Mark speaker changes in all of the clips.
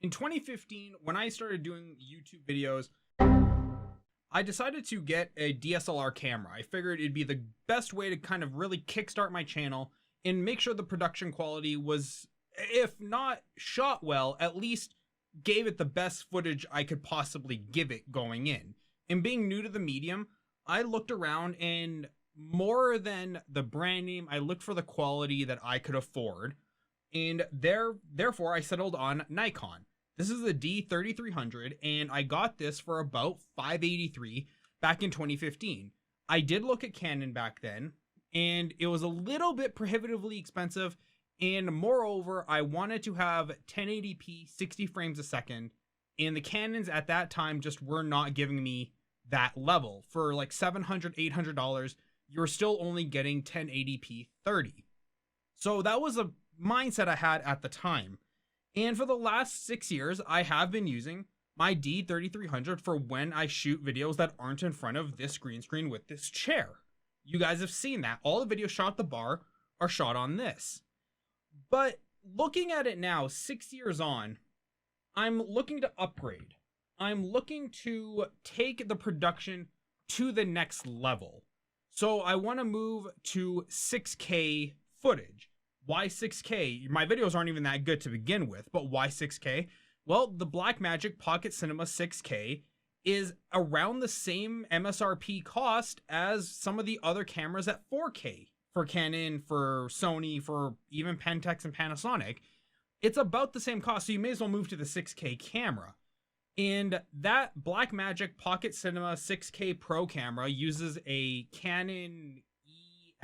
Speaker 1: In 2015, when I started doing YouTube videos, I decided to get a DSLR camera. I figured it'd be the best way to kind of really kickstart my channel and make sure the production quality was, if not shot well, at least gave it the best footage I could possibly give it going in. And being new to the medium, I looked around, and more than the brand name, I looked for the quality that I could afford. And therefore I settled on Nikon. This is the D3300, and I got this for about $583 back in 2015. I did look at Canon back then, and it was a little bit prohibitively expensive, and moreover, I wanted to have 1080p 60 frames a second, and the Canons at that time just were not giving me that level. For like $700, $800, you're still only getting 1080p 30. So that was a mindset I had at the time. And for the last 6 years, I have been using my D3300 for when I shoot videos that aren't in front of this green screen with this chair. You guys have seen that. All the videos shot at the bar are shot on this. But looking at it now, 6 years on, I'm looking to upgrade. I'm looking to take the production to the next level. So I want to move to 6K footage. Why 6K? My videos aren't even that good to begin with, but why 6K? Well, the Blackmagic Pocket Cinema 6K is around the same MSRP cost as some of the other cameras at 4K for Canon, for Sony, for even Pentax and Panasonic. It's about the same cost, so you may as well move to the 6K camera. And that Blackmagic Pocket Cinema 6K Pro camera uses a Canon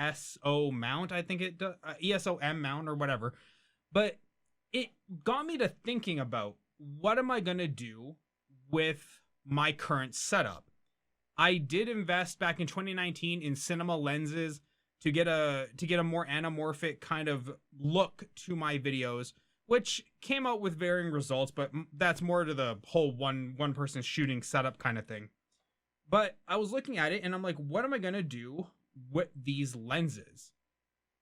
Speaker 1: ESO mount, I think it does, ESOM mount or whatever. But it got me to thinking about, what am I gonna do with my current setup? I did invest back in 2019 in cinema lenses to get a more anamorphic kind of look to my videos, which came out with varying results, but that's more to the whole one person shooting setup kind of thing. But I was looking at it and I'm like, what am I gonna do with these lenses?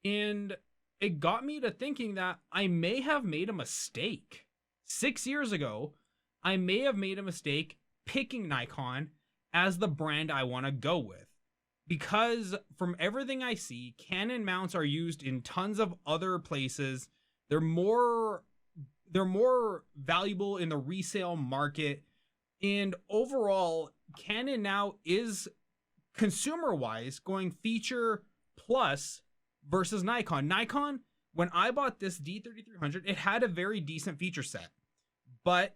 Speaker 1: And it got me to thinking that I may have made a mistake. 6 years ago, I may have made a mistake picking Nikon as the brand I want to go with. Because from everything I see, Canon mounts are used in tons of other places. They're more valuable in the resale market. And overall, Canon now is, consumer-wise, going feature plus versus Nikon. Nikon, when I bought this D3300, it had a very decent feature set. But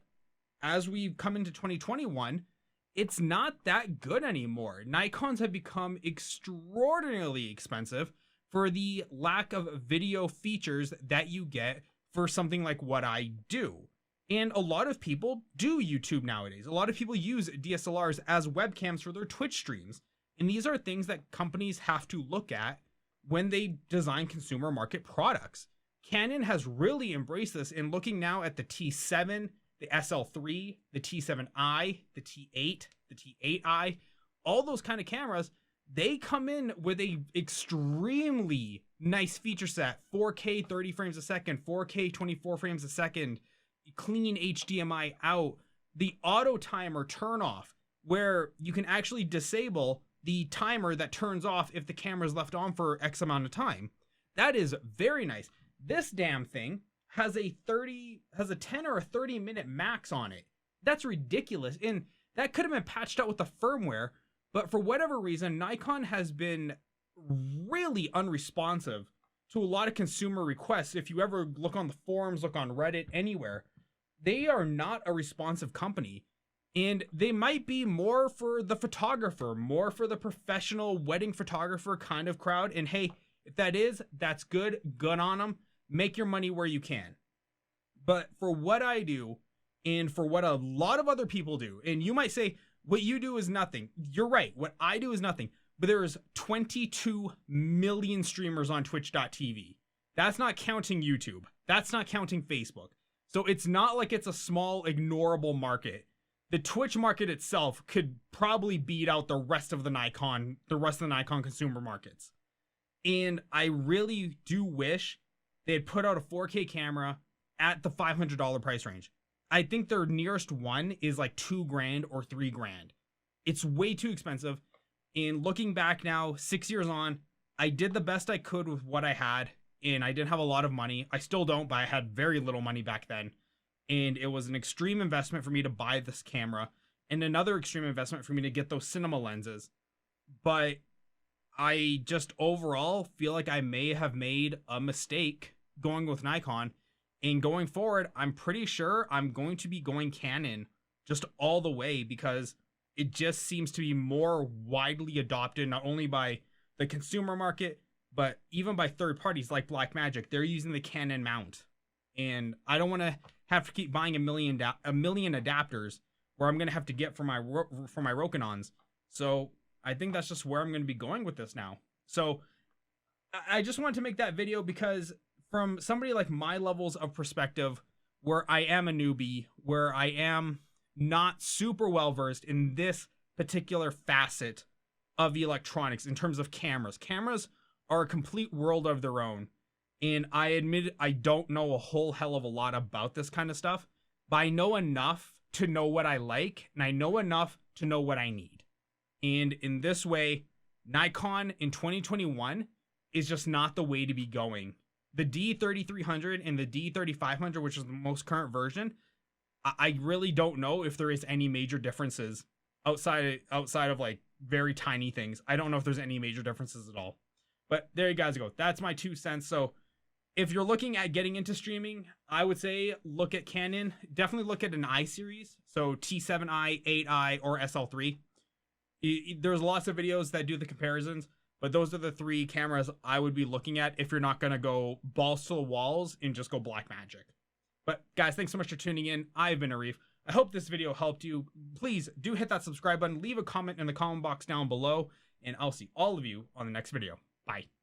Speaker 1: as we've come into 2021, it's not that good anymore. Nikons have become extraordinarily expensive for the lack of video features that you get for something like what I do. And a lot of people do YouTube nowadays. A lot of people use DSLRs as webcams for their Twitch streams. And these are things that companies have to look at when they design consumer market products. Canon has really embraced this in looking now at the T7, the SL3, the T7i, the T8, the T8i, all those kind of cameras. They come in with a extremely nice feature set, 4K 30 frames a second, 4K 24 frames a second, clean HDMI out, the auto timer turn off, where you can actually disable the timer that turns off if the camera is left on for X amount of time. That is very nice. This damn thing has a 10 or a 30 minute max on it. That's ridiculous. And that could have been patched out with the firmware, but for whatever reason, Nikon has been really unresponsive to a lot of consumer requests. If you ever look on the forums, look on Reddit, anywhere, they are not a responsive company. And they might be more for the photographer, more for the professional wedding photographer kind of crowd. And hey, if that is, that's good. Good on them. Make your money where you can. But for what I do, and for what a lot of other people do, and you might say, what you do is nothing. You're right. What I do is nothing. But there's 22 million streamers on Twitch.tv. That's not counting YouTube. That's not counting Facebook. So it's not like it's a small, ignorable market. The Twitch market itself could probably beat out the rest of the Nikon consumer markets. And I really do wish they'd put out a 4K camera at the $500 price range. I think their nearest one is like $2,000 or $3,000. It's way too expensive. And looking back now, 6 years on, I did the best I could with what I had, and I didn't have a lot of money. I still don't, but I had very little money back then. And it was an extreme investment for me to buy this camera, and another extreme investment for me to get those cinema lenses. But I just overall feel like I may have made a mistake going with Nikon. And going forward, I'm pretty sure I'm going to be going Canon just all the way, because it just seems to be more widely adopted, not only by the consumer market, but even by third parties like Blackmagic. They're using the Canon mount. And I don't want to have to keep buying a million adapters where I'm going to have to get for my Rokinons. So I think that's just where I'm going to be going with this now. So I just wanted to make that video because from somebody like my levels of perspective, where I am a newbie, where I am not super well versed in this particular facet of electronics in terms of cameras. Cameras are a complete world of their own. And I admit I don't know a whole hell of a lot about this kind of stuff, but I know enough to know what I like, and I know enough to know what I need. And in this way, Nikon in 2021 is just not the way to be going. The D3300 and the D3500, which is the most current version, I really don't know if there is any major differences outside of like very tiny things. I don't know if there's any major differences at all. But there you guys go. That's my 2 cents. So if you're looking at getting into streaming, I would say look at Canon. Definitely look at an I series. So T7i, 8i, or SL3. There's lots of videos that do the comparisons, but those are the 3 cameras I would be looking at if you're not going to go balls to the walls and just go Blackmagic. But guys, thanks so much for tuning in. I've been Arif. I hope this video helped you. Please do hit that subscribe button. Leave a comment in the comment box down below, and I'll see all of you on the next video. Bye.